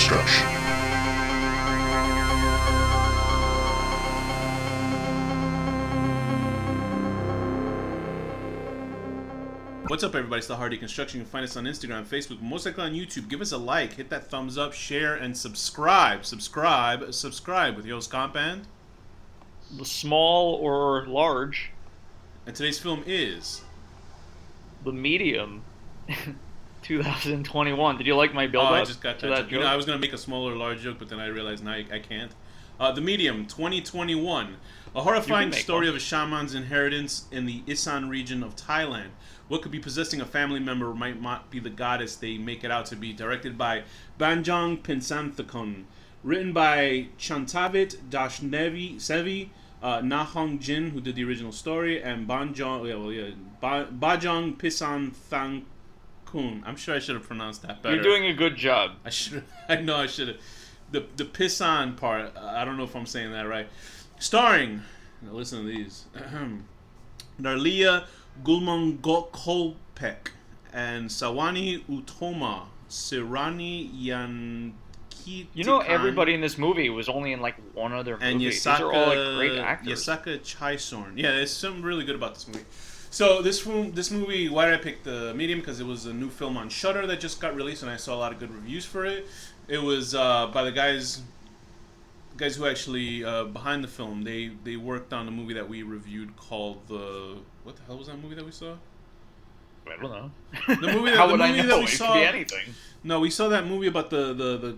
HorrorDeconstruction. What's up, everybody? It's the HorrorDeconstruction. You can find us on Instagram, Facebook, most likely on YouTube. Give us a like, hit that thumbs up, share, and subscribe. Subscribe with your host Komp and The small or large. And today's film is The Medium. 2021. Did you like my build-up? I just got to that that joke. joke? I was going to make a small or large joke, but then I realized now I can't. The Medium, 2021. A horrifying story of a shaman's inheritance in the Isan region of Thailand. What could be possessing a family member might not be the goddess they make it out to be. Directed by Banjong Pinsanthakon. Written by Chantavit Dashnevi Sevi, Nahong Jin, who did the original story, and Bajong Pisanthankun. I'm sure I should have pronounced that better. You're doing a good job. I know I should have. The Pisan part, I don't know if I'm saying that right. Starring, now listen to these, Narlia Gulmangokopek and Sawani Utoma, Sirani Yankitikan. You know, everybody in this movie was only in like one other movie. And These are all like great actors. Yasaka Chaisorn. Yeah, there's something really good about this movie. So this movie, why did I pick The Medium? Because it was a new film on Shudder that just got released, and I saw a lot of good reviews for it. It was by the guys who actually behind the film. They worked on a movie that we reviewed called what the hell was that movie that we saw? I don't know. The movie that, How the would movie I know? that we It saw. could be anything. No, we saw that movie about the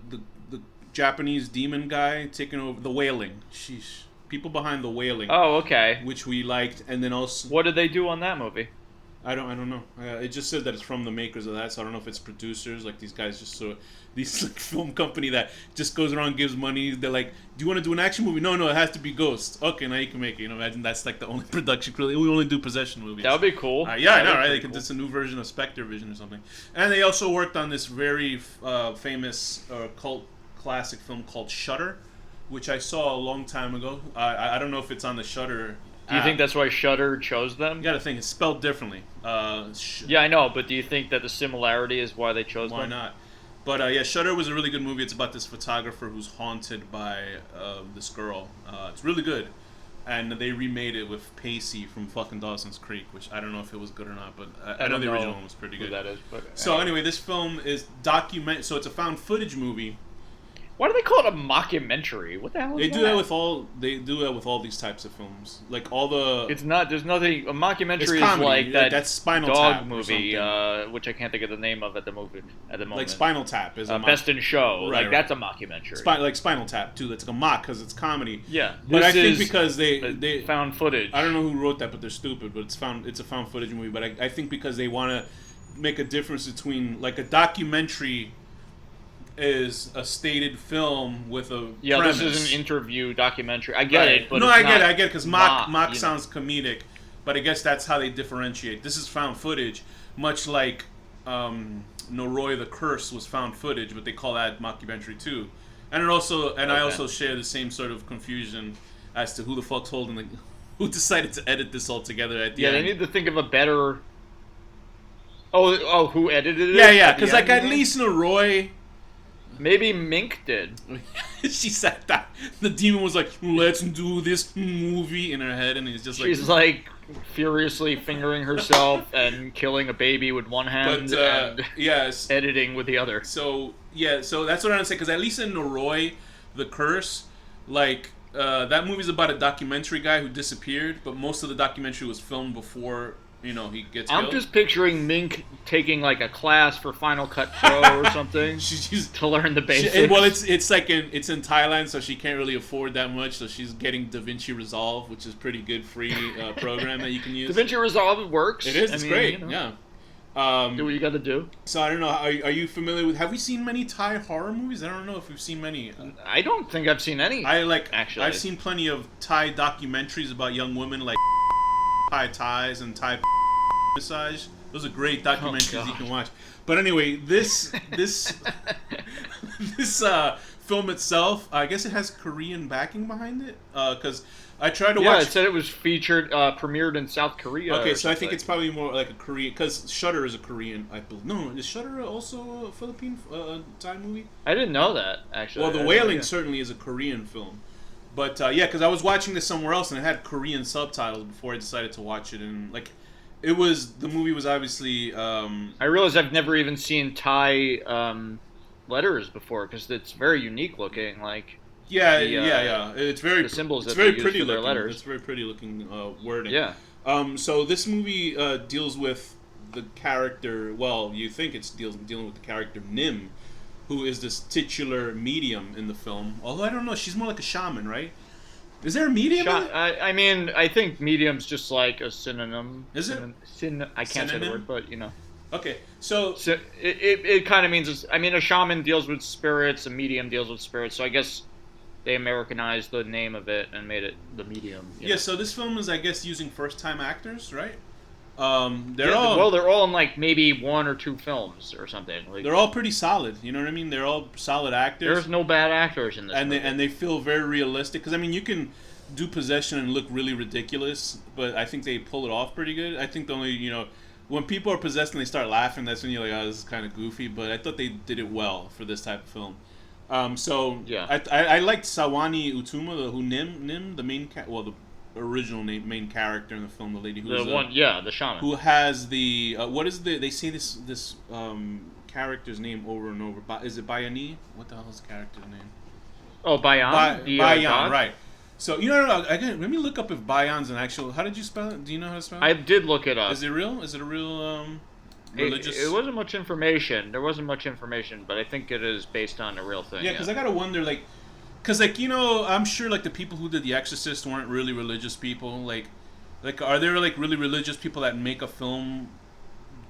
Japanese demon guy taking over The Wailing. Sheesh. People behind The Wailing. Oh, okay. Which we liked, and then also What did they do on that movie? I don't know. It just said that it's from the makers of that, so I don't know if it's producers. Like these guys these like, film company that just goes around, gives money. They're like, do you want to do an action movie? No, it has to be ghosts. Okay, now you can make it. You know, imagine that's like the only production crew. We only do possession movies. That would be cool. Yeah, I know, right? They Cool. It's a new version of Spectre Vision or something. And they also worked on this very famous cult classic film called Shudder, which I saw a long time ago. I don't know if it's on the Shudder. Do you think that's why Shudder chose them? You got to think it's spelled differently. Yeah, I know, but do you think that the similarity is why they chose them? Why not? But yeah, Shudder was a really good movie. It's about this photographer who's haunted by this girl. It's really good, and they remade it with Pacey from fucking Dawson's Creek, which I don't know if it was good or not, but I know the original one was pretty good. Who that is, but So anyway, this film is So it's a found footage movie. Why do they call it a mockumentary? What the hell is They that? do that with all. They do that with all these types of films, like all the. It's not. There's nothing. A mockumentary It's is comedy. like that. That's Spinal dog Tap or movie, something. which I can't think of the name of at the moment. Like Spinal Tap is a Best in Show. Right, like that's a mockumentary. like Spinal Tap too. That's like a mock because it's comedy. Yeah, but I this think is because they found footage. I don't know who wrote that, but they're stupid. But it's a found footage movie. But I think because they want to make a difference between like a documentary is a stated film with a premise. This is an interview documentary. I get it, but no, it's I get not it because mock you know. sounds comedic, but I guess that's how they differentiate. This is found footage, much like Noroi the Curse was found footage, but they call that mockumentary too. And I also share the same sort of confusion as to who the fuck's holding who decided to edit this all together at the end. Yeah, they need to think of a better. Oh, who edited it? Yeah, because like at least Noroi. Maybe Mink did. She said that the demon was like, "Let's do this movie" in her head, and it's just like she's like furiously fingering herself and killing a baby with one hand, and yes, editing with the other. So that's what I'm gonna say. Because at least in Noroi, the Curse, like that movie's about a documentary guy who disappeared, but most of the documentary was filmed before he gets killed. I'm just picturing Mink taking like a class for Final Cut Pro or something to learn the basics. Well, it's like it's in Thailand, so she can't really afford that much. So she's getting DaVinci Resolve, which is pretty good free program that you can use. DaVinci Resolve works. It is. It's great. Yeah. Do what you got to do. So I don't know. Are you familiar with? Have we seen many Thai horror movies? I don't know if we've seen many. I don't think I've seen any. Actually, I've seen plenty of Thai documentaries about young women, like Thais and Thai massage. Those are great documentaries you can watch. But anyway, this film itself, I guess it has Korean backing behind it, because I tried to watch. watch. Yeah, it said it was premiered in South Korea. Okay, so I think it's probably more like a Korean, because Shudder is a Korean. I believe. No, is Shudder also a Philippine Thai movie? I didn't know that actually. Well, The Wailing certainly is a Korean film, but yeah, because I was watching this somewhere else and it had Korean subtitles before I decided to watch it, and like, the movie was obviously. I realize I've never even seen Thai letters before because it's very unique looking, like. Yeah, yeah. It's very the symbols it's that very they pretty use for their looking. letters. It's very pretty looking wording. Yeah. So this movie deals with the character. Well, you think it's dealing with the character Nim, who is this titular medium in the film. Although I don't know, she's more like a shaman, right? Is there a medium? I mean, I think medium's just like a synonym. Is it? I can't say the word, but you know. Okay, so it kind of means. I mean, a shaman deals with spirits, a medium deals with spirits. So I guess they Americanized the name of it and made it the medium. Yeah, know? So this film is, I guess, using first-time actors, right? They're all in like maybe 1 or 2 films or something. Like, they're all pretty solid. You know what I mean? They're all solid actors. There's no bad actors in this movie. And they feel very realistic. Because I mean, you can do possession and look really ridiculous, but I think they pull it off pretty good. I think the only when people are possessed and they start laughing, that's when you're like, oh, this is kind of goofy. But I thought they did it well for this type of film. Yeah. I liked Sawani Utuma, who Nim, the main the original main character in the film, the lady who's the shaman, who has the what is they say this character's name over and over. Is it Bayani? What the hell is the character's name? Oh, Bayan. Bayan, right? So let me look up if Bayan's an actual. How did you spell it? Do you know how to spell it? I did look it up. Is it real? Is it a real religious? It wasn't much information. There wasn't much information, but I think it is based on a real thing. Yeah, because I gotta wonder, like, because I'm sure like the people who did The Exorcist weren't really religious people. Like, are there like really religious people that make a film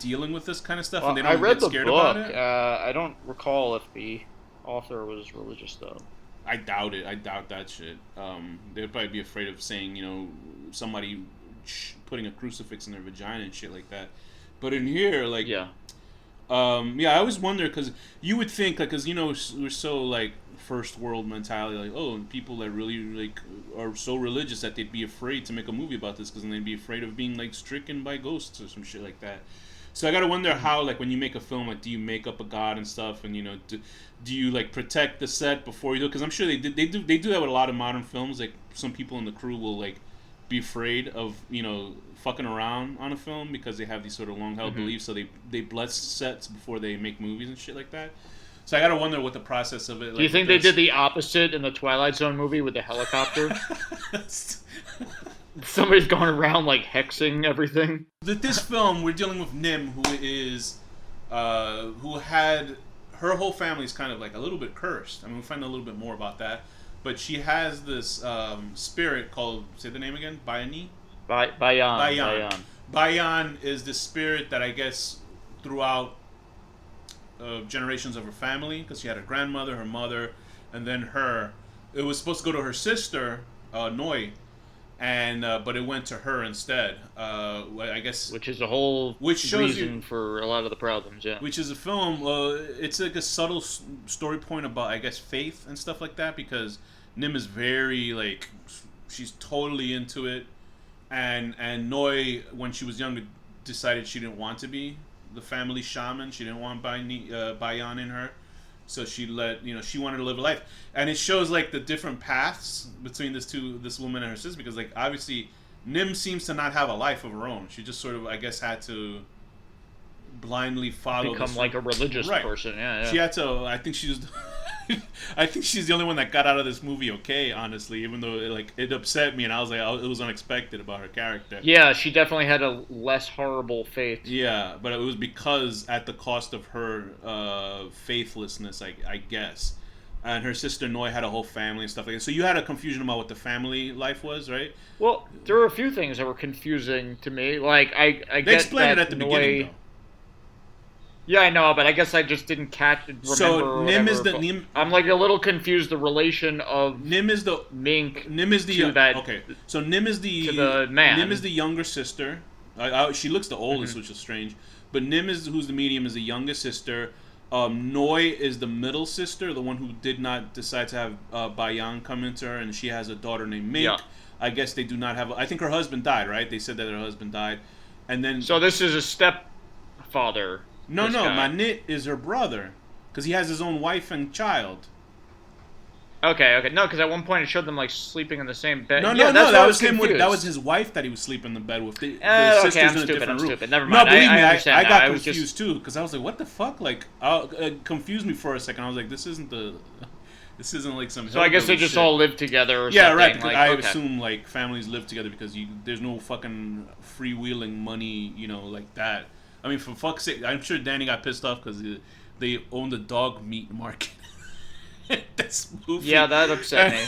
dealing with this kind of stuff and they don't get scared about it? I don't recall if the author was religious though. I doubt it. I doubt that shit. They'd probably be afraid of saying, somebody putting a crucifix in their vagina and shit like that. But in here, like, I always wonder, because you would think, like, because we're so like first world mentality, like, oh, and people that really like are so religious that they'd be afraid to make a movie about this because then they'd be afraid of being like stricken by ghosts or some shit like that. So I gotta wonder how, like, when you make a film, like, do you make up a god and stuff, and do you like protect the set before you do? Because I'm sure they do that with a lot of modern films. Like, some people in the crew will like be afraid of fucking around on a film because they have these sort of long held beliefs, so they bless sets before they make movies and shit like that. So I gotta wonder what the process of it. Do you think they did the opposite in the Twilight Zone movie with the helicopter? Somebody's going around like hexing everything. This film, we're dealing with Nim, who had her whole family's kind of like a little bit cursed. I mean, we'll find a little bit more about that. But she has this spirit called, say the name again, Bayani? Bayan. Bayan is the spirit that I guess throughout generations of her family, because she had her grandmother, her mother, and then her. It was supposed to go to her sister, Noi, and but it went to her instead. I guess, which is a whole reason for a lot of the problems. Yeah, which is a film. It's like a subtle story point about, I guess, faith and stuff like that, because Nim is very like, she's totally into it, and Noi, when she was younger, decided she didn't want to be the family shaman. She didn't want Bayan in her. So she she wanted to live a life, and it shows like the different paths between this woman and her sister, because like obviously Nim seems to not have a life of her own. She just sort of, I guess, had to blindly follow. Become like a religious person. Yeah. She had to. I think she was. I think she's the only one that got out of this movie okay, honestly, even though it upset me, and I was like, it was unexpected about her character. Yeah, she definitely had a less horrible fate. Yeah, but it was because at the cost of her faithlessness, I guess. And her sister Noi had a whole family and stuff like that. So you had a confusion about what the family life was, right? Well, there were a few things that were confusing to me. Like, I they get explained that it at the beginning, though. Yeah, I know, but I guess I just didn't remember. So Nim is the I'm like a little confused. The relation of Nim is the Mink. Nim is the okay. So Nim is the man. Nim is the younger sister. She looks the oldest, which is strange. But Nim who's the medium, is the youngest sister. Noi is the middle sister, the one who did not decide to have Bayan come into her, and she has a daughter named Mink. I guess they do not have. I think her husband died, right? They said that her husband died, and then. So this is a stepfather. No, Manit is her brother, because he has his own wife and child. Okay. No, because at one point it showed them like sleeping in the same bed. No, that was him. That was his wife that he was sleeping in the bed with. The sisters I'm in a stupid. different room. Never mind. No, believe me, I got confused too, because I was like, "What the fuck?" Like, it confused me for a second. I was like, "This isn't like some." So I guess they just shit. all live together. Or yeah, something. right. Because like, I assume like families live together because there's no fucking freewheeling money, like that. I mean, for fuck's sake, I'm sure Danny got pissed off because they own the dog meat market. This movie. Yeah, that upset me.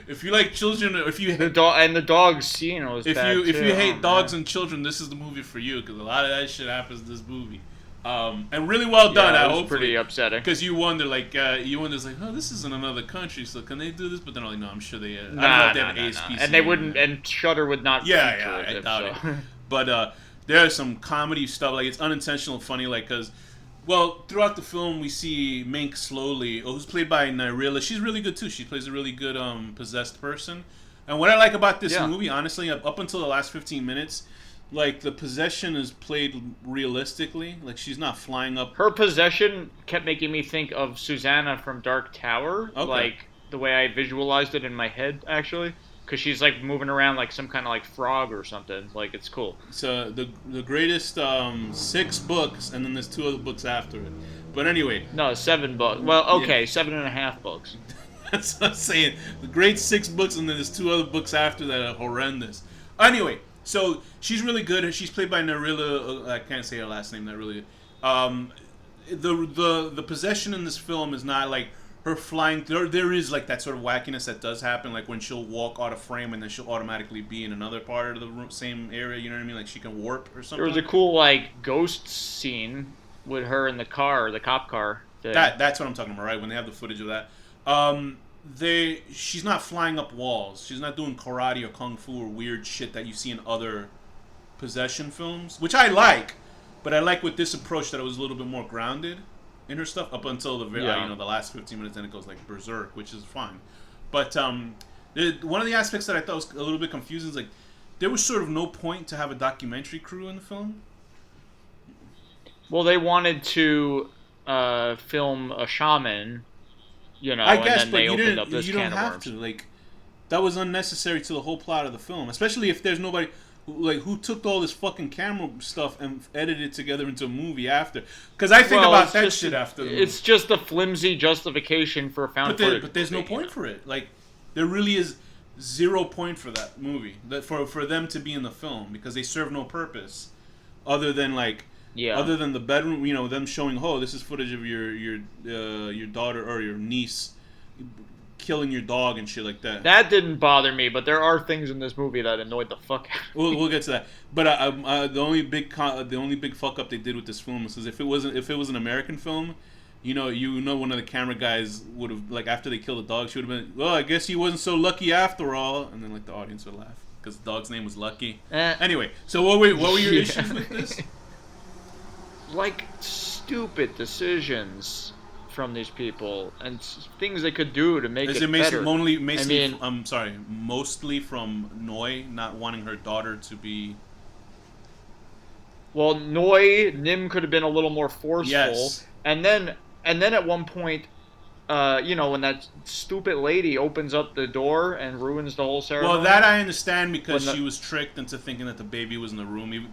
If you like children, if you the dog scene was bad if you hate dogs man. and children, this is the movie for you because a lot of that shit happens in this movie. And really well done. Yeah, I hope pretty upsetting because you wonder like oh, this isn't another country, so can they do this? But then like no, I'm sure they. I don't know if they have ASPCA. And they wouldn't, and Shudder would not. I doubt it. But there's some comedy stuff like it's unintentional funny like because. Well, throughout the film, we see Mink slowly, who's played by Nyrilla. She's really good, too. She plays a really good possessed person. And what I like about this movie, honestly, up until the last 15 minutes, like, the possession is played realistically. Like, she's not flying up. Her possession kept making me think of Susanna from Dark Tower. Okay. Like, the way I visualized it in my head, actually. Because she's, like, moving around like some kind of, like, frog or something. Like, it's cool. So, the greatest 6 books, and then there's 2 other books after it. But anyway. No, 7 books. Well, okay, 7.5 books. That's what I'm saying. The great 6 books, and then there's 2 other books after that are horrendous. Anyway, so, she's really good. She's played by Nyrilla. I can't say her last name, not really. The possession in this film is not, like... Her flying, there is like that sort of wackiness that does happen, like when she'll walk out of frame and then she'll automatically be in another part of the room, same area. You know what I mean? Like she can warp or something. There was a cool like ghost scene with her in the car, the cop car. That's what I'm talking about, right? When they have the footage of that, she's not flying up walls. She's not doing karate or kung fu or weird shit that you see in other possession films, which I like, but I like with this approach that it was a little bit more grounded in her stuff up until the the last 15 minutes, then it goes like berserk, which is fine. But one of the aspects that I thought was a little bit confusing is like there was sort of no point to have a documentary crew in the film. Well, they wanted to film a shaman, I guess, and then but they opened up this you can don't of have worms. to. Like that was unnecessary to the whole plot of the film, especially if there's nobody. Like, who took all this fucking camera stuff and edited it together into a movie after? Because I think about that shit after the movie. It's just a flimsy justification for a found footage. But there's no point for it. Like, there really is 0 point for that movie. For them to be in the film. Because they serve no purpose. Other than, like... Yeah. Other than the bedroom, them showing, oh, this is footage of your daughter or your niece killing your dog and shit like that. That didn't bother me, but there are things in this movie that annoyed the fuck out of me. We'll get to that. But the only big fuck up they did with this film is if it was an American film, one of the camera guys would have, like, after they killed the dog, she would have been, well, I guess he wasn't so lucky after all, and then like the audience would laugh because the dog's name was Lucky. Anyway, so what were your issues with this? Like stupid decisions from these people and things they could do to make it better. Mostly from Noi not wanting her daughter to be. Well, Nim could have been a little more forceful. Yes. And then at one point, when that stupid lady opens up the door and ruins the whole ceremony. Well, that I understand because she was tricked into thinking that the baby was in the room.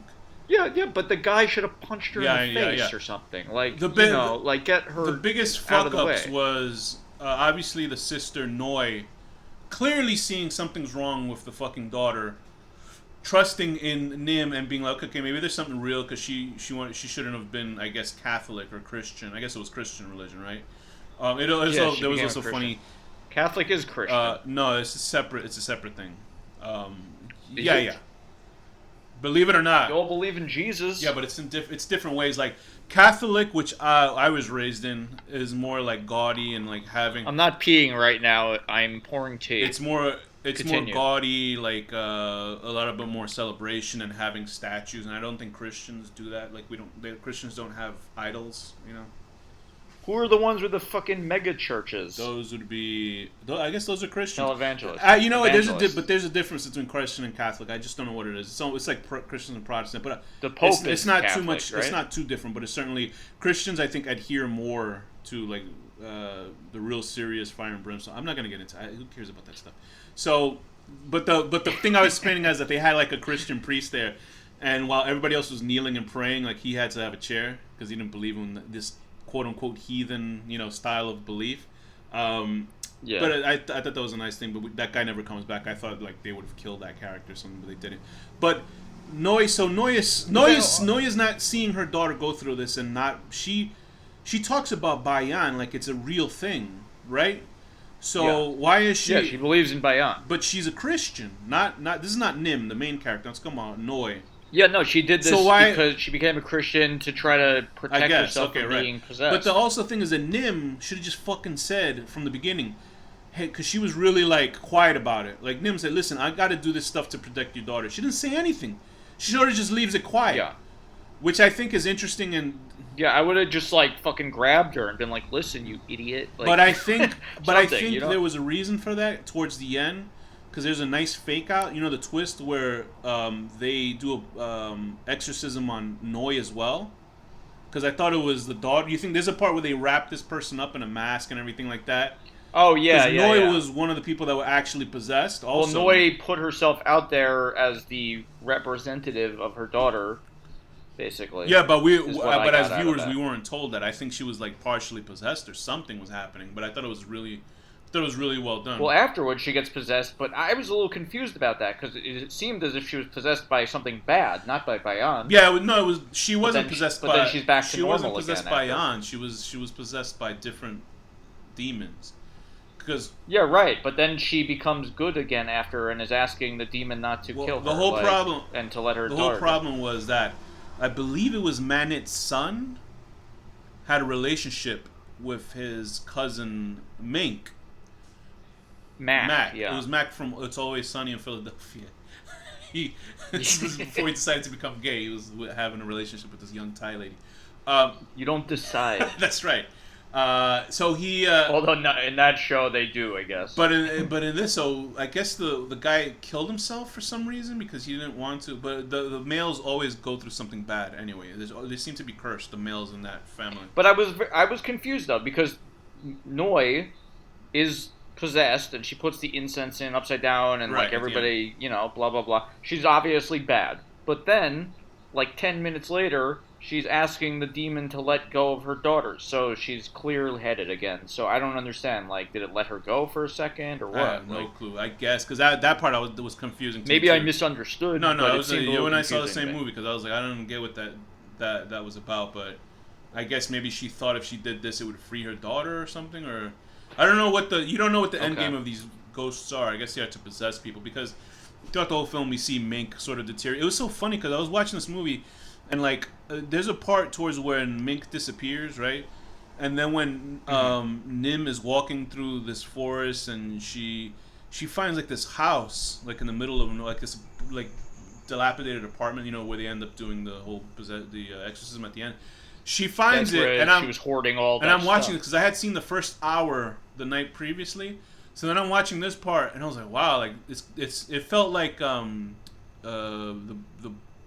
Yeah, but the guy should have punched her in the face or something. Like, get her. The biggest fuck-ups was obviously the sister Noi clearly seeing something's wrong with the fucking daughter, trusting in Nim and being like, okay, maybe there's something real because she shouldn't have been, I guess, Catholic or Christian. I guess it was Christian religion, right? There was also funny. Catholic is Christian. No, it's a separate thing. Yeah. Believe it or not, you all believe in Jesus. Yeah, but it's different ways. Like Catholic, which I was raised in, is more like gaudy and like having. I'm not peeing right now. I'm pouring tea. It's more gaudy, like a lot bit more celebration and having statues. And I don't think Christians do that. Like Christians don't have idols, Who are the ones with the fucking mega churches? Those would be... I guess those are Christians. Televangelists. You know what? There's a difference between Christian and Catholic. I just don't know what it is. So it's like Christian and Protestant, but the Pope it's not Catholic, too much. right? It's not too different, but it's certainly Christians. I think adhere more to like the real serious fire and brimstone. I'm not gonna get into who cares about that stuff. So, but the thing I was explaining is that they had like a Christian priest there, and while everybody else was kneeling and praying, like he had to have a chair because he didn't believe in this quote unquote heathen, style of belief. Yeah. But I thought that was a nice thing. But that guy never comes back. I thought like they would have killed that character or something, but they didn't. But Noi is not seeing her daughter go through this, and she talks about Bayan like it's a real thing, right? So why is she? Yeah, she believes in Bayan. But she's a Christian. Not this is not Nim, the main character. Let's come on, Noi. Yeah, no, she did this because she became a Christian to try to protect herself from being possessed. But the also thing is that Nim should have just fucking said from the beginning, hey, because she was really like quiet about it. Like Nim said, listen, I got to do this stuff to protect your daughter. She didn't say anything. She sort of just leaves it quiet. Yeah. Which I think is interesting and. Yeah, I would have just like fucking grabbed her and been like, "Listen, you idiot." Like, but I think there was a reason for that towards the end. Because there's a nice fake out, the twist where they do a exorcism on Noi as well. Because I thought it was the daughter. You think there's a part where they wrap this person up in a mask and everything like that? Oh yeah, yeah. Noi was one of the people that were actually possessed. Also, well, Noi put herself out there as the representative of her daughter, basically. Yeah, but as viewers, we weren't told that. I think she was like partially possessed or something was happening. But I thought it was really well done. Well, afterwards she gets possessed, but I was a little confused about that because it seemed as if she was possessed by something bad, not by Bayan. Yeah, no, it was. She wasn't possessed by. But then she's back to normal again. She wasn't possessed by Bayan. She was possessed by different demons. Because yeah, right. But then she becomes good again after and is asking the demon not to kill her. The whole problem and to let her. The whole problem was that I believe it was Manit's son had a relationship with his cousin Mink. Mac. Yeah. It was Mac from It's Always Sunny in Philadelphia. This was before he decided to become gay. He was having a relationship with this young Thai lady. You don't decide. That's right. So he. Although in that show they do, I guess. But in this, so I guess the guy killed himself for some reason because he didn't want to. But the males always go through something bad anyway. They seem to be cursed. The males in that family. But I was confused though because Noi is possessed and she puts the incense in upside down and like everybody, blah blah blah. She's obviously bad. But then, like 10 minutes later, she's asking the demon to let go of her daughter. So she's clear-headed again. So I don't understand. Like, did it let her go for a second or what? I have no clue. I guess because that part was confusing. Maybe I misunderstood. No. It was you and I saw the same movie because I was like, I don't get what that was about. But I guess maybe she thought if she did this, it would free her daughter or something. Or I don't know you don't know what the end game of these ghosts are. I guess they are to possess people because throughout the whole film we see Mink sort of deteriorate. It was so funny because I was watching this movie. And like, there's a part towards when Mink disappears, right? And then when Nim is walking through this forest, and she finds like this house, like in the middle of like this like dilapidated apartment, where they end up doing the whole exorcism at the end. She finds it, and she was hoarding all that. And I'm watching it because I had seen the first hour the night previously. So then I'm watching this part, and I was like, wow, like it felt like the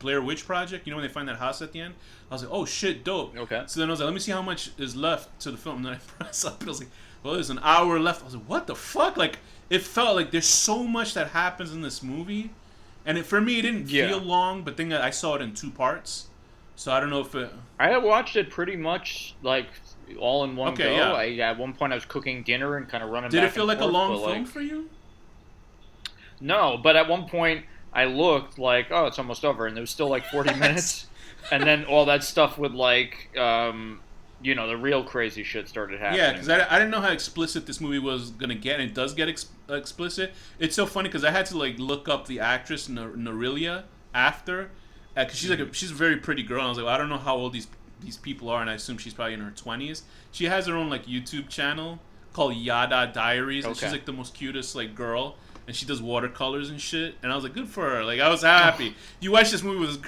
Blair Witch Project, when they find that house at the end. I was like, oh shit, dope. Okay. So then I was like, let me see how much is left to the film. And then I press up and I was like, well, there's an hour left. I was like, what the fuck? Like, it felt like there's so much that happens in this movie. And for me, it didn't feel long, but then I saw it in 2 parts. So I don't know if it... I had watched it pretty much, like, all in one go. Yeah. At one point, I was cooking dinner and kind of running back and forth. Did it feel like a long film for you? No, but at one point... I looked like, oh, it's almost over, and there was still like 40 minutes, and then all that stuff with like, the real crazy shit started happening. Yeah, because I didn't know how explicit this movie was gonna get, and it does get explicit. It's so funny because I had to like look up the actress Norilia after, because she's a very pretty girl. And I was like, well, I don't know how old these people are, and I assume she's probably in her 20s. She has her own like YouTube channel called Yada Diaries, and she's like the most cutest like girl. And she does watercolors and shit. And I was like, good for her. Like, I was happy. You watch this movie with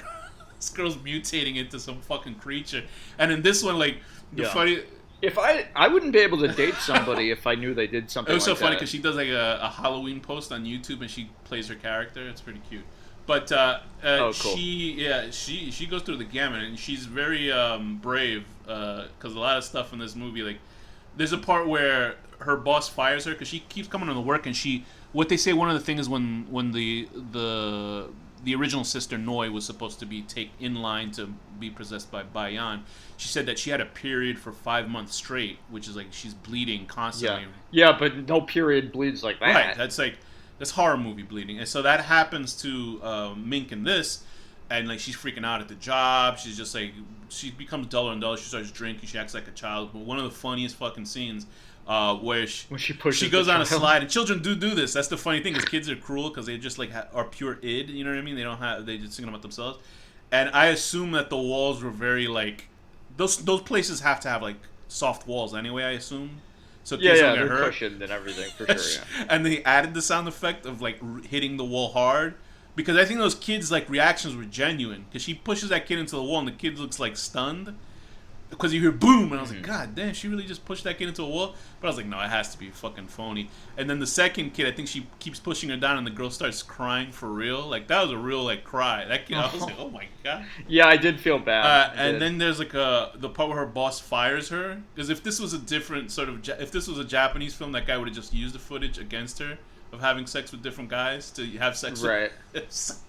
this girl's mutating into some fucking creature. And in this one, like, the funny... If I wouldn't be able to date somebody if I knew they did something. It was so like funny that. because she does like a Halloween post on YouTube and she plays her character. It's pretty cute. But cool. she goes through the gamut and she's very brave because a lot of stuff in this movie, like there's a part where her boss fires her because she keeps coming to work and what they say one of the things is when the original sister Noi was supposed to be in line to be possessed by Bayan. She said that she had a period for 5 months straight, which is like she's bleeding constantly. Yeah, but no period bleeds like that. Right, that's horror movie bleeding. And so that happens to Mink in this, and like she's freaking out at the job. She's just like, she becomes duller and duller. She starts drinking. She acts like a child. But one of the funniest fucking scenes where she goes on a slide, and children do this. That's the funny thing, is kids are cruel because they just like are pure id. You know what I mean? They just thinking about themselves. And I assume that the walls were very like those places have to have like soft walls anyway. I assume. So kids don't get hurt. Cushioned and everything for sure. Yeah. And they added the sound effect of like hitting the wall hard because I think those kids' like reactions were genuine. Because she pushes that kid into the wall and the kid looks like stunned. Because you hear boom, and I was like, God damn, she really just pushed that kid into a wall? But I was like, no, it has to be fucking phony. And then the second kid, I think she keeps pushing her down, and the girl starts crying for real. Like, that was a real, like, cry. That kid, I was like, oh my God. Yeah, I did feel bad. And then there's, like, the part where her boss fires her. Because if this was a different sort of, if this was a Japanese film, that guy would have just used the footage against her of having sex with different guys to have sex right. with.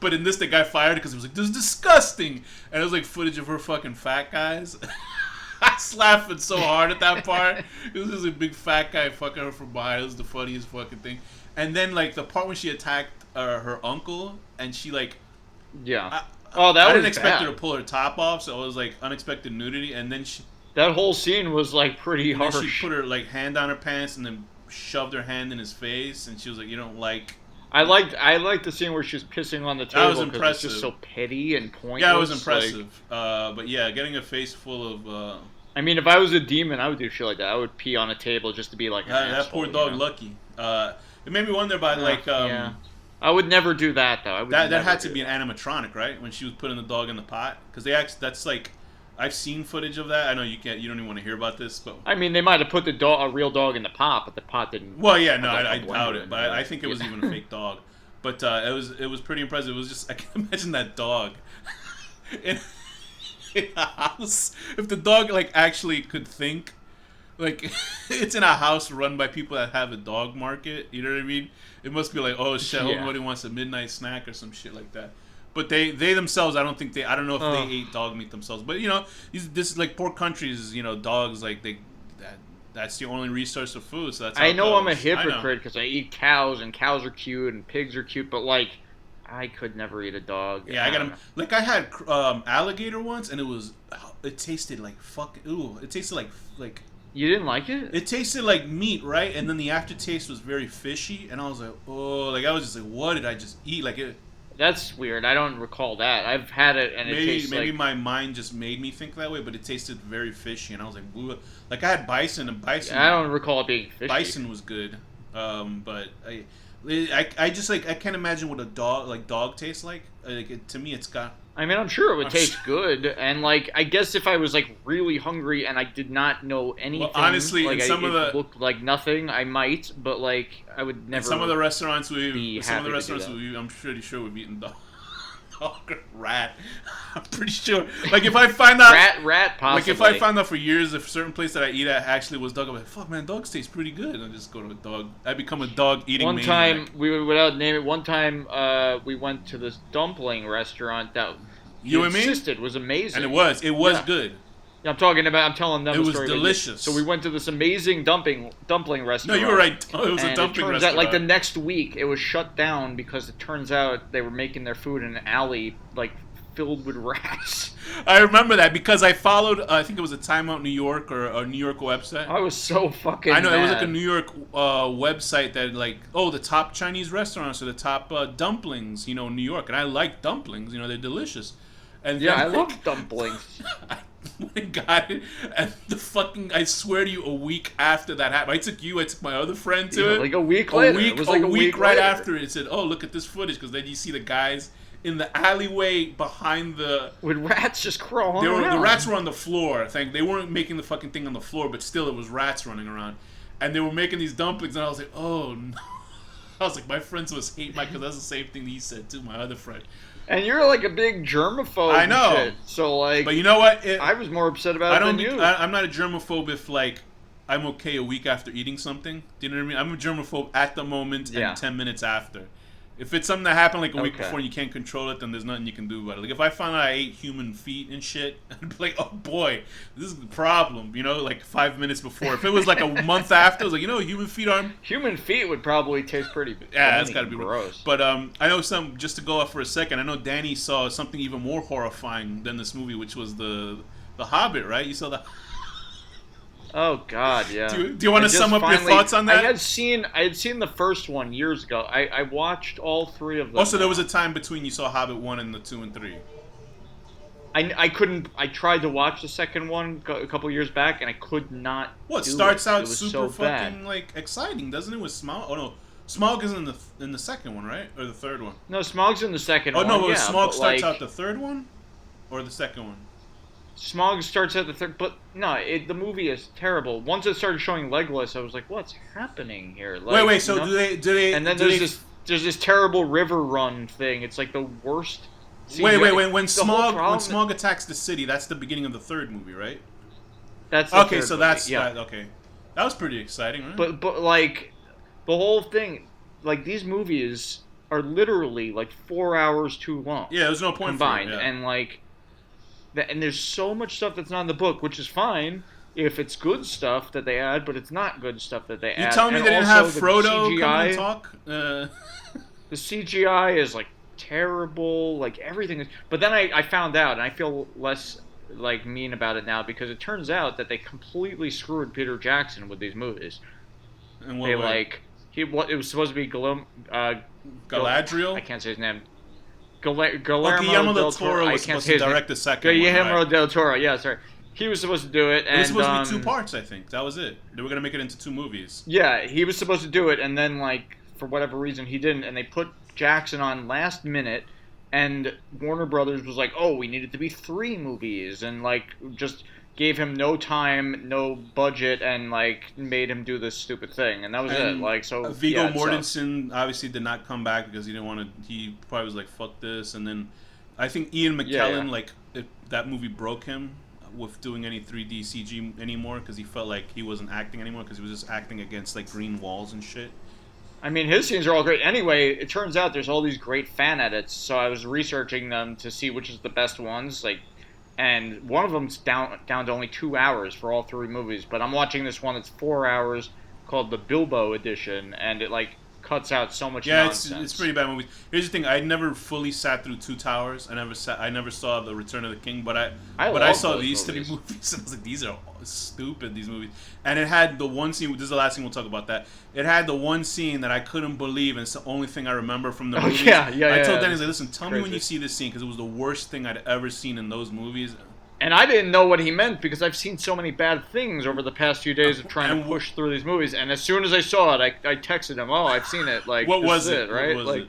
But in this, the guy fired because it was like, this is disgusting. And it was like footage of her fucking fat guys. I was laughing so hard at that part. It was just a big fat guy fucking her from behind. It was the funniest fucking thing. And then, like, the part when she attacked her uncle, and she, like... Yeah. I didn't expect her to pull her top off, so it was, like, unexpected nudity. And then she... That whole scene was, like, pretty harsh. Then she put her, like, hand on her pants and then shoved her hand in his face. And she was like, you don't like... I liked the scene where she was pissing on the table. That was impressive. It's just so petty and pointless. Yeah, it was impressive. But yeah, getting a face full of... I mean, if I was a demon, I would do shit like that. I would pee on a table just to be like an asshole, that poor dog, Lucky. It made me wonder about, yeah. I would never do that, though. That had to be an animatronic, right? When she was putting the dog in the pot? Because that's like... I've seen footage of that. I know you don't even want to hear about this, but... I mean, they might have put a real dog in the pot, but the pot didn't... Well, yeah, no, I doubt it, but I think it was even a fake dog. But it was pretty impressive. It was just... I can imagine that dog in a house. If the dog, like, actually could think... Like, it's in a house run by people that have a dog market, you know what I mean? It must be like, oh, shit, everybody wants a midnight snack or some shit like that. But they themselves, I don't know if they ate dog meat themselves. But, you know, this is like poor countries, you know, dogs, like, that's the only resource of food. So that's how I know I'm a hypocrite because I eat cows, and cows are cute, and pigs are cute, but, like, I could never eat a dog. Yeah, I got them. Like, I had alligator once, and it tasted like it tasted like... You didn't like it? It tasted like meat, right? And then the aftertaste was very fishy, and I was like, oh, like, I was just like, what did I just eat? Like, it... That's weird. I don't recall that. I've had it, and it tastes maybe my mind just made me think that way, but it tasted very fishy, and I was like, ooh. Like, I had bison, and bison... I don't recall it being fishy. Bison was good, but I just, like, I can't imagine what a dog tastes like. To me, it's got... I mean, I'm sure it would taste good, and, like, I guess if I was, like, really hungry and I did not know anything, well, honestly, like, it looked like nothing, I might, but, like, I would never. Some of the restaurants I'm pretty sure we've eaten dog or rat. I'm pretty sure. Like, if I find out rat possibly. Like, if I found out for years if a certain place that I eat at actually was dog, I'm like, fuck, man, dogs taste pretty good. And I just go to a dog. I become a dog eating maniac. One time we went to this dumpling restaurant that you insisted was amazing, and it was good. I'm telling them the story. It was delicious. So we went to this amazing dumpling restaurant. No, you were right. It was a dumpling restaurant. It turns out, like, the next week, it was shut down because it turns out they were making their food in an alley, like, filled with rats. I remember that because I followed, I think it was a Time Out New York or a New York website. I was so fucking I know, mad. It was like a New York website that, like, the top Chinese restaurants or the top dumplings, you know, in New York. And I like dumplings, you know, they're delicious. And yeah, I love dumplings. I got it, and I swear to you, a week after that happened, I took my other friend to it. Like a week later. It was like a week right after it. It said, oh, look at this footage, because then you see the guys in the alleyway behind the... With rats just crawling around. The rats were on the floor. I think they weren't making the fucking thing on the floor, but still it was rats running around. And they were making these dumplings, and I was like, oh no. I was like, my friends must hate Mike, because that's the same thing he said to my other friend. And you're like a big germaphobe. I know. And shit. So like... But you know what? I was more upset about it than you. I'm not a germaphobe if like... I'm okay a week after eating something. Do you know what I mean? I'm a germaphobe at the moment and 10 minutes after. If it's something that happened like a week before and you can't control it, then there's nothing you can do about it. Like if I found out I ate human feet and shit, I'd be like, oh boy, this is the problem. You know, like 5 minutes before. If it was like a month after, I was like, you know, human feet are... Human feet would probably taste pretty... Yeah, that's got to be gross. But I know just to go off for a second, I know Danny saw something even more horrifying than this movie, which was the Hobbit, right? You saw the... Oh God, yeah. Do you want to sum up your thoughts on that? I had seen the first one years ago. I watched all three of them. Also, there was a time between you saw Hobbit 1 and the 2 and 3. I couldn't. I tried to watch the second one a couple years back, and I could not. Well, it starts out super fucking like exciting, doesn't it? With Smaug. Oh no, Smaug is in the second one, right, or the third one? No, Smaug's in the second one. Oh no, yeah, Smaug starts out the third one, or the second one. Smaug starts at the third, but no, the movie is terrible. Once it started showing Legolas, I was like, "What's happening here?" Like, wait. So do they? And then there's this terrible river run thing. It's like the worst. Wait. When Smaug attacks the city, that's the beginning of the third movie, right? That's the okay. So movie. that's yeah. Okay. That was pretty exciting, right? But like the whole thing, like these movies are literally like 4 hours too long. Yeah, there's no point combined, for it, and like. And there's so much stuff that's not in the book, which is fine if it's good stuff that they add, but it's not good stuff that they add. You telling me they didn't have Frodo come and talk? The CGI is like terrible, like everything is. But then I found out, and I feel less like mean about it now because it turns out that they completely screwed Peter Jackson with these movies. And what they way? like it was supposed to be Galadriel. I can't say his name. Guillermo del Toro was supposed to direct the second one. Guillermo del Toro, yeah, sorry. He was supposed to do it. And, it was supposed to be 2 parts, I think. That was it. They were going to make it into 2 movies. Yeah, he was supposed to do it, and then, like, for whatever reason, he didn't, and they put Jackson on last minute, and Warner Brothers was like, oh, we need it to be 3 movies, and, like, just gave him no time, no budget, and like made him do this stupid thing, and that was it. Like so, Viggo Mortensen obviously did not come back because he didn't want to. He probably was like, "Fuck this," and then I think Ian McKellen that movie broke him with doing any 3D CG anymore because he felt like he wasn't acting anymore because he was just acting against like green walls and shit. I mean, his scenes are all great. Anyway, it turns out there's all these great fan edits, so I was researching them to see which is the best ones, like. And one of them's down to only 2 hours for all 3 movies. But I'm watching this one that's 4 hours called the Bilbo edition, and it like cuts out so much nonsense. Yeah, it's pretty bad movie. Here's the thing: I never fully sat through Two Towers. I never saw The Return of the King, but I saw these 3 movies, and I was like, these are stupid. These movies, and it had the one scene. This is the last thing we'll talk about. That it had the one scene that I couldn't believe, and it's the only thing I remember from the movies. I told Dennis, like, listen, tell me when you see this scene because it was the worst thing I'd ever seen in those movies. And I didn't know what he meant because I've seen so many bad things over the past few days of trying to push through these movies. And as soon as I saw it, I texted him, "Oh, I've seen it." Like, what was it? Right? What was it?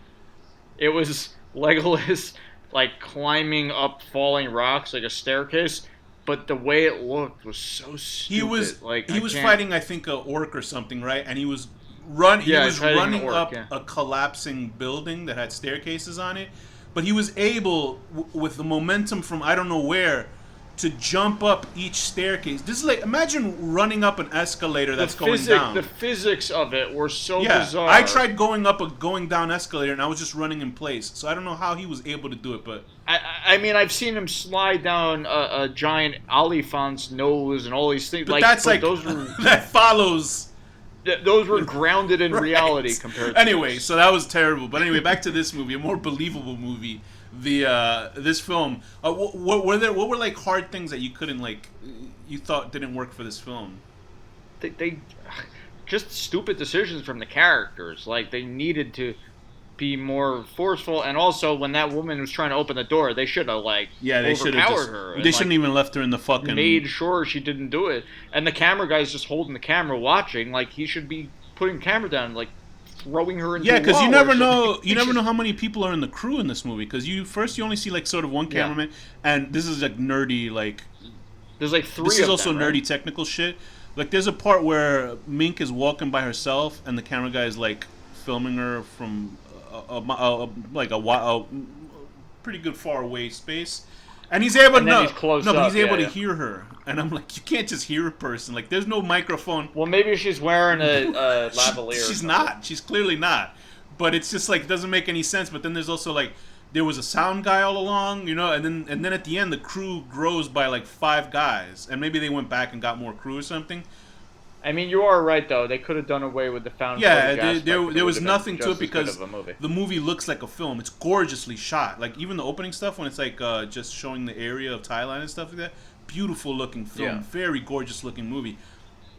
It was Legolas like climbing up falling rocks like a staircase. But the way it looked was so stupid. He was fighting, I think, a orc or something, right? And he was running up a collapsing building that had staircases on it. But he was able, with the momentum from I don't know where, to jump up each staircase. This is like, imagine running up an escalator that's going down. The physics of it were so bizarre. I tried going up a going down escalator and I was just running in place. So I don't know how he was able to do it, but I mean, I've seen him slide down a giant olifant's nose and all these things. But that's like those were, that follows. Those were grounded in reality compared to anyway, so that was terrible. But anyway, back to this movie, a more believable movie. This film, what were like hard things that you couldn't like, you thought didn't work for this film? They just stupid decisions from the characters. Like they needed to be more forceful, and also when that woman was trying to open the door, they should have overpowered her. They shouldn't even left her in the fucking. Made sure she didn't do it, and the camera guy's just holding the camera, watching. Like he should be putting the camera down, like throwing her into because a you well never or know something. you never know how many people are in the crew in this movie, because you only see like sort of one cameraman, and this is like nerdy, like there's like 3 this of is also them, nerdy right? technical shit. Like there's a part where Mink is walking by herself and the camera guy is like filming her from a pretty good far away space, and he's able he's able to hear her, and I'm like, you can't just hear a person, like there's no microphone. Well, maybe she's wearing a lavalier. She's not. She's clearly not. But it's just like, it doesn't make any sense. But then there's also like, there was a sound guy all along, you know, and then at the end the crew grows by like 5 guys, and maybe they went back and got more crew or something. I mean, you are right though. They could have done away with the found footage aspect. There was nothing to it, because movie. the movie looks like a film. It's gorgeously shot. Like even the opening stuff when it's like just showing the area of Thailand and stuff like that. Beautiful looking film. Very gorgeous looking movie.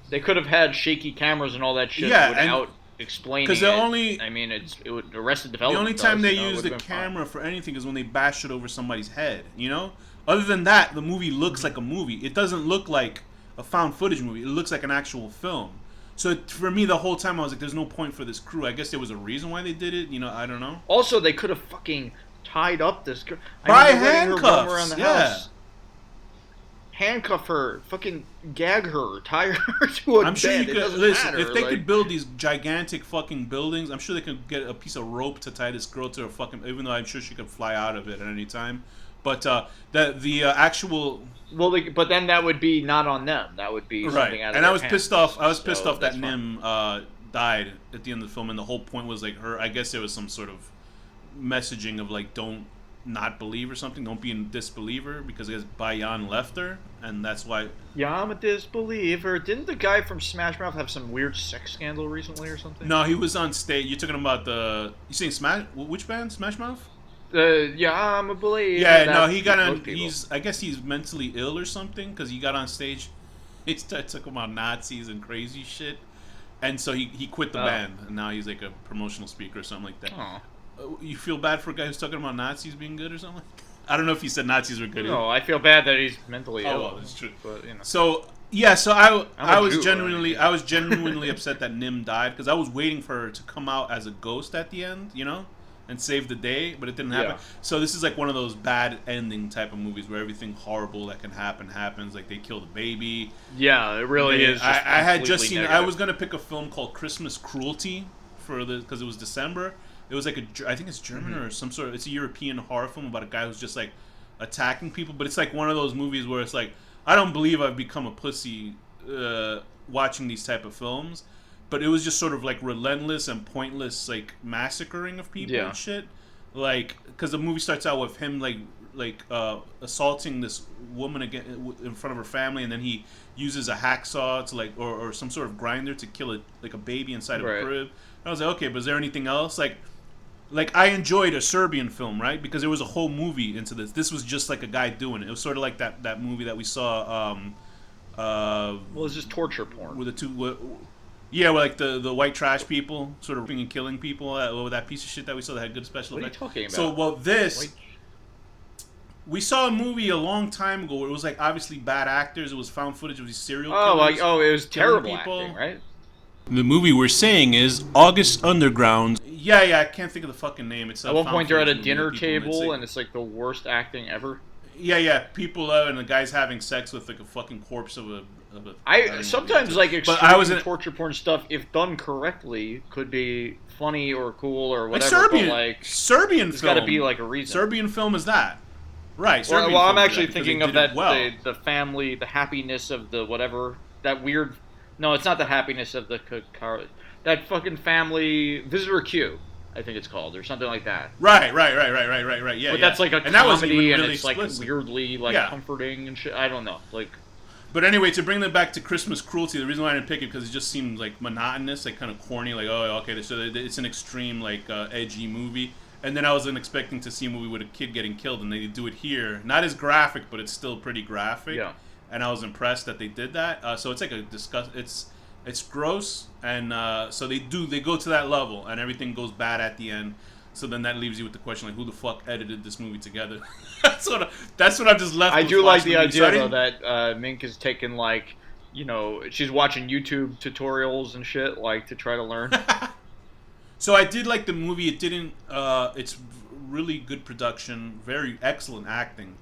They could have had shaky cameras and all that shit without explaining it. I mean, it would Arrested Development. The only time they use the camera for anything is when they bash it over somebody's head, you know? Other than that, the movie looks like a movie. It doesn't look like a found footage movie. It looks like an actual film. So for me, the whole time I was like, there's no point for this crew. I guess there was a reason why they did it, you know, I don't know. Also, they could have fucking tied up this girl. By handcuffs, around the house. Handcuff her, fucking gag her, tie her to a bed. I'm sure you could. Listen, if they like, could build these gigantic fucking buildings, I'm sure they could get a piece of rope to tie this girl to a fucking. Even though I'm sure she could fly out of it at any time, but the actual. Well, but then that would be not on them. That would be something out of and their I was pants. pissed off. I was pissed off that fine. Nim died at the end of the film, and the whole point was like her. I guess there was some sort of messaging of like, don't not believe or something. Don't be a disbeliever, because I guess Bayan left her, and that's why. Yeah, I'm a disbeliever. Didn't the guy from Smash Mouth have some weird sex scandal recently or something? No, he was on stage. You're talking about you saying Smash? Which band? Smash Mouth? Yeah, I'm a believer. Yeah, no, he got on. I guess he's mentally ill or something, because he got on stage. He started talking about Nazis and crazy shit, and so he quit the band, and now he's like a promotional speaker or something like that. Oh. You feel bad for a guy who's talking about Nazis being good or something? I don't know if he said Nazis were good. No, I feel bad that he's mentally ill. Oh, that's true. But, you know. So yeah, so I was Jew, genuinely upset that Nim died, because I was waiting for her to come out as a ghost at the end, you know, and save the day, but it didn't happen. Yeah. So this is like one of those bad ending type of movies where everything horrible that can happen happens. Like they kill the baby. Yeah, it really is. I had just seen. Negative. I was gonna pick a film called Christmas Cruelty because it was December. It was like I think it's German or some sort of. It's a European horror film about a guy who's just like attacking people. But it's like one of those movies where it's like, I don't believe I've become a pussy watching these type of films. But it was just sort of like relentless and pointless, like massacring of people and shit. Like, because the movie starts out with him like assaulting this woman again in front of her family, and then he uses a hacksaw to like or some sort of grinder to kill a baby inside of a crib. And I was like, okay, but is there anything else? Like I enjoyed a Serbian film, right? Because there was a whole movie into this. This was just like a guy doing it. It was sort of like that movie that we saw. Well, it's just torture porn. With the two. Yeah, like the white trash people, sort of and killing people. That piece of shit that we saw that had good special effects. What are you talking So, about? we saw a movie a long time ago where it was like obviously bad actors. It was found footage of these serial killers. It was terrible acting, right? The movie we're saying is August Underground. Yeah, I can't think of the fucking name. It's at one point they're at a dinner table and it's like the worst acting ever. Yeah, people and the guy's having sex with like a fucking corpse of a. I sometimes like extreme torture porn stuff, if done correctly, could be funny or cool or whatever. Serbian there's film. Got to be like a reason. Serbian film is that, right? Well, I'm actually thinking of that the family, the happiness of the whatever that weird. No, it's not the happiness of the that fucking family Visitor Q. I think it's called, or something like that. Right. Yeah, but that's like a comedy, and it's like weirdly comforting and shit. I don't know, like. But anyway, to bring that back to Christmas Cruelty, the reason why I didn't pick it because it just seemed like monotonous, like kind of corny. Like, oh, okay, so it's an extreme, like edgy movie. And then I wasn't expecting to see a movie with a kid getting killed, and they do it here. Not as graphic, but it's still pretty graphic. Yeah. And I was impressed that they did that. So it's like it's gross, and so they go to that level, and everything goes bad at the end. So then that leaves you with the question, like, who the fuck edited this movie together? that's what I'm just left with. I do like the idea, though, that Mink is taking, like, you know, she's watching YouTube tutorials and shit, like, to try to learn. So I did like the movie. It didn't. It's really good production, very excellent acting,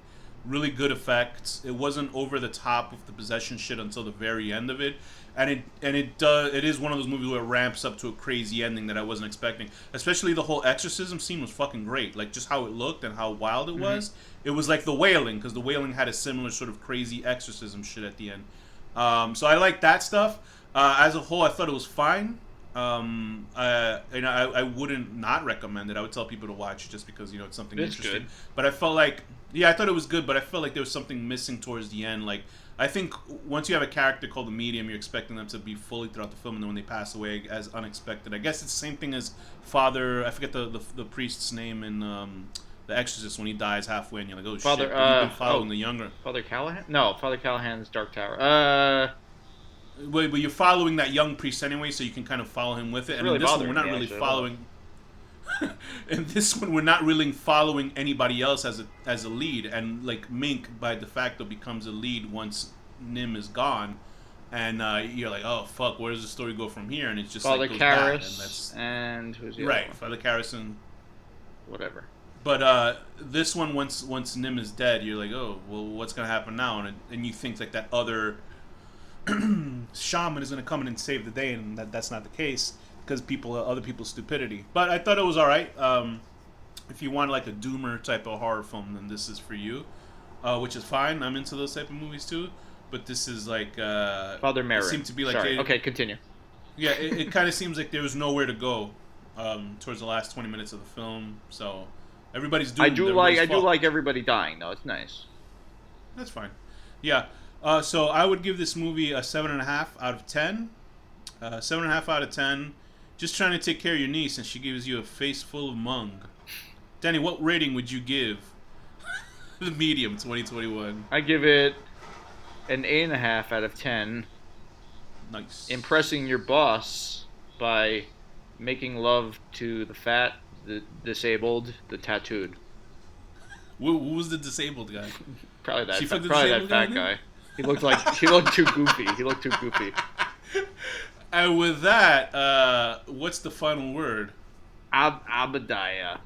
really good effects. It wasn't over the top with the possession shit until the very end of it, and it is one of those movies where it ramps up to a crazy ending that I wasn't expecting. Especially the whole exorcism scene was fucking great. Like just how it looked and how wild it was. It was like The Wailing, because The Wailing had a similar sort of crazy exorcism shit at the end. So I like that stuff. As a whole, I thought it was fine. I wouldn't not recommend it. I would tell people to watch it just because it's something interesting. Good. But I felt like, I thought it was good, but I felt like there was something missing towards the end. Like I think once you have a character called the medium, you're expecting them to be fully throughout the film, and then when they pass away, as unexpected. I guess it's the same thing as Father. I forget the priest's name in The Exorcist when he dies halfway, and you're like, oh Father, shit. You've been following the younger Father Callahan. No, Father Callahan's Dark Tower. But you're following that young priest anyway, so you can kind of follow him with it. And really in this one, we're not really following. In this one, we're not really following anybody else as a lead, and like Mink by de facto becomes a lead once Nim is gone, and you're like, oh fuck, where does the story go from here? And it's just Father like Karras and who's the right, other one? Father Karras and whatever. But this one, once Nim is dead, you're like, oh well, what's gonna happen now? And you think like that other shaman is going to come in and save the day, and that's not the case because other people's stupidity. But I thought it was all right. If you want like a doomer type of horror film, then this is for you, which is fine. I'm into those type of movies too. But this is like Father Merrin. It seemed to be like okay, continue. Yeah, it kind of seems like there was nowhere to go towards the last 20 minutes of the film. So everybody's doomed. I do like everybody dying though. It's nice. That's fine. Yeah. So I would give this movie a 7.5 out of 10. 7.5 out of 10. Just trying to take care of your niece, and she gives you a face full of mung. Danny, what rating would you give The Medium 2021? I give it an 8.5 out of 10. Nice. Impressing your boss by making love to the fat, the disabled, the tattooed. Who was the disabled guy? Probably that fat guy. He looked too goofy. And with that, what's the final word? Abadiah.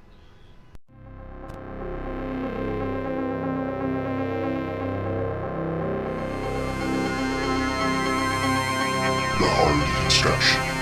The HorrorDeconstruction.